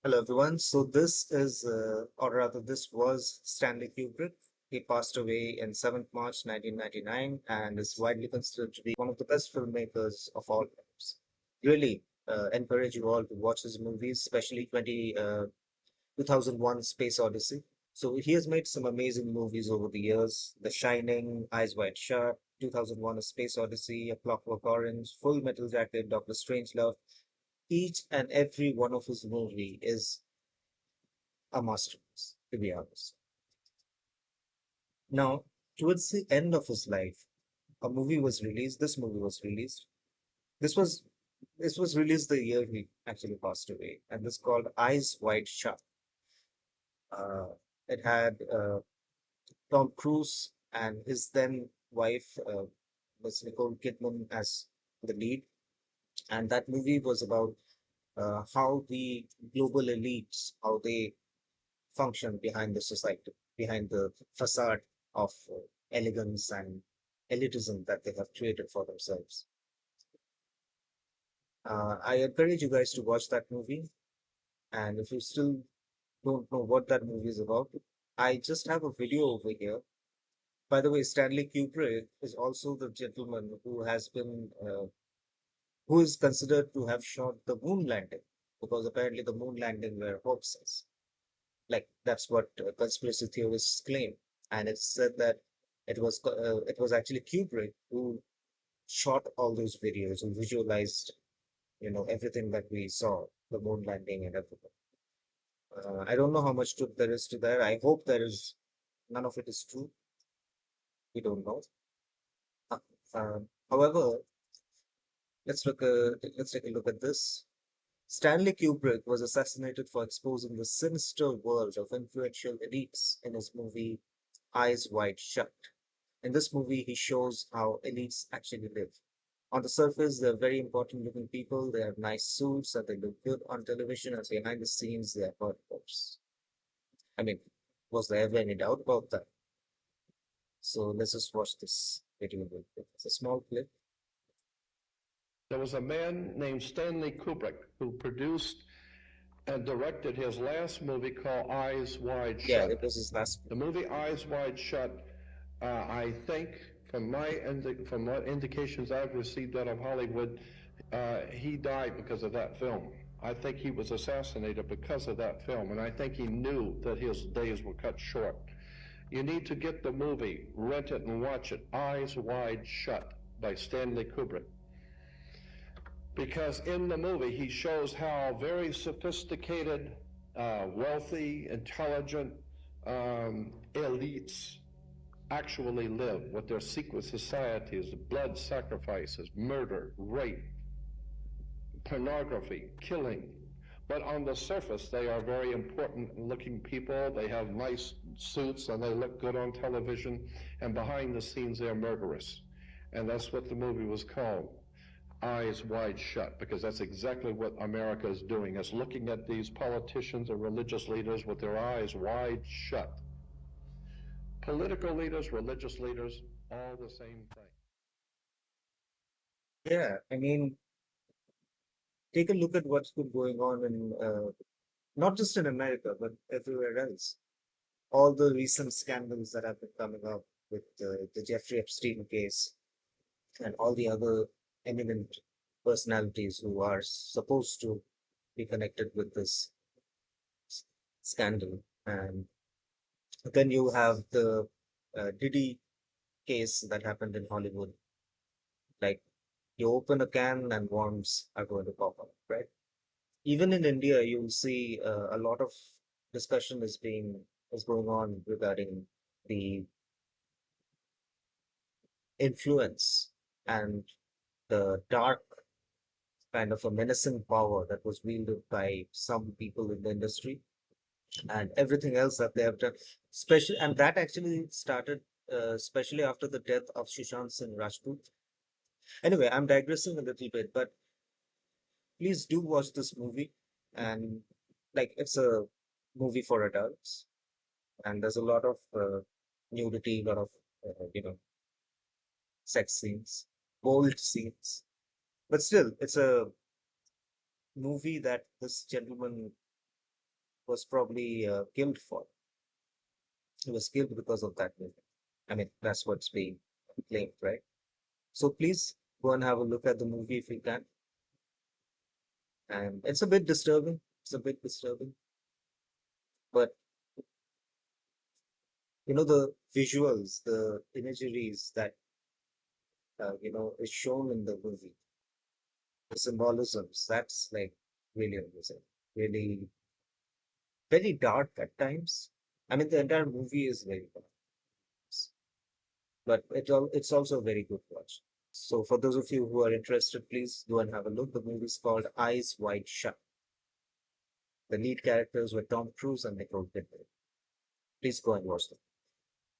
Hello, everyone. So this is, or rather, this was Stanley Kubrick. He passed away in 7th March 1999 and is widely considered to be one of the best filmmakers of all times. Really encourage you all to watch his movies, especially 2001 Space Odyssey. So he has made some amazing movies over the years. The Shining, Eyes Wide Shut, 2001 A Space Odyssey, A Clockwork Orange, Full Metal Jacket, Doctor Strangelove. Each and every one of his movie is a masterpiece, to be honest. Now, towards the end of his life, a movie was released. This movie was released. This was this was released the year he actually passed away, and this called Eyes Wide Shut. Uh, it had Tom Cruise and his then wife, was Nicole Kidman as the lead, and that movie was about how the global elites, how they function behind the society, behind the facade of elegance and elitism that they have created for themselves. I encourage you guys to watch that movie. And if you still don't know what that movie is about, I just have a video over here. By the way, Stanley Kubrick is also the gentleman who is considered to have shot the moon landing, because apparently the moon landing were hoaxes. Like that's what conspiracy theorists claim, and it's said that it was actually Kubrick who shot all those videos and visualized, everything that we saw, the moon landing and everything. I don't know how much truth there is to that. I hope there is none of it is true. We don't know. Uh, however, let's take a look at this. Stanley Kubrick was assassinated for exposing the sinister world of influential elites in his movie Eyes Wide Shut. In this movie, he shows how elites actually live. On the surface, they're very important looking people. They have nice suits and they look good on television, and behind the scenes, they are hardcores. I mean, was there ever any doubt about that? So let's just watch this video real quick. It's a small clip. There was a man named Stanley Kubrick who produced and directed his last movie called Eyes Wide Yeah, it Shut. was his last The movie. movie Eyes Wide Shut, I think, from what indications I've received out of Hollywood, he died because of that film. I think he was assassinated because of that film, and I think he knew that his days were cut short. You need to get the movie, rent it, and watch it. Eyes Wide Shut by Stanley Kubrick, because in the movie he shows how very sophisticated, wealthy, intelligent elites actually live, what their secret societies, blood sacrifices, murder, rape, pornography, killing. But on the surface, they are very important looking people. They have nice suits and they look good on television. And behind the scenes, they're murderous. And that's what the movie was called, Eyes Wide Shut, because that's exactly what America is doing, is looking at these politicians and religious leaders with their eyes wide shut. Political leaders, religious leaders, all the same thing. Yeah, I mean, take a look at what's been going on in not just in America, but everywhere else. All the recent scandals that have been coming up with the Jeffrey Epstein case and all the other eminent personalities who are supposed to be connected with this scandal. And then you have the Diddy case that happened in Hollywood. Like you open a can and worms are going to pop up, right? Even in India, you'll see a lot of discussion is going on regarding the influence and the dark kind of a menacing power that was wielded by some people in the industry and everything else that they have done. Especially, and that actually started, especially after the death of Sushant Singh Rajput. Anyway, I'm digressing a little bit, but please do watch this movie. And like, it's a movie for adults, and there's a lot of nudity, a lot of sex scenes, bold scenes. But still, it's a movie that this gentleman was probably killed for. He was killed because of that movie. I mean, that's what's being claimed, right? So please go and have a look at the movie if you can. And it's a bit disturbing. It's a bit disturbing, but the visuals, the imageries that is shown in the movie, the symbolisms. That's like really amazing. Really very dark at times. I mean, the entire movie is very dark, but it's also a very good watch. So for those of you who are interested, please go and have a look. The movie is called Eyes Wide Shut. The lead characters were Tom Cruise and Nicole Kidman. Please go and watch them.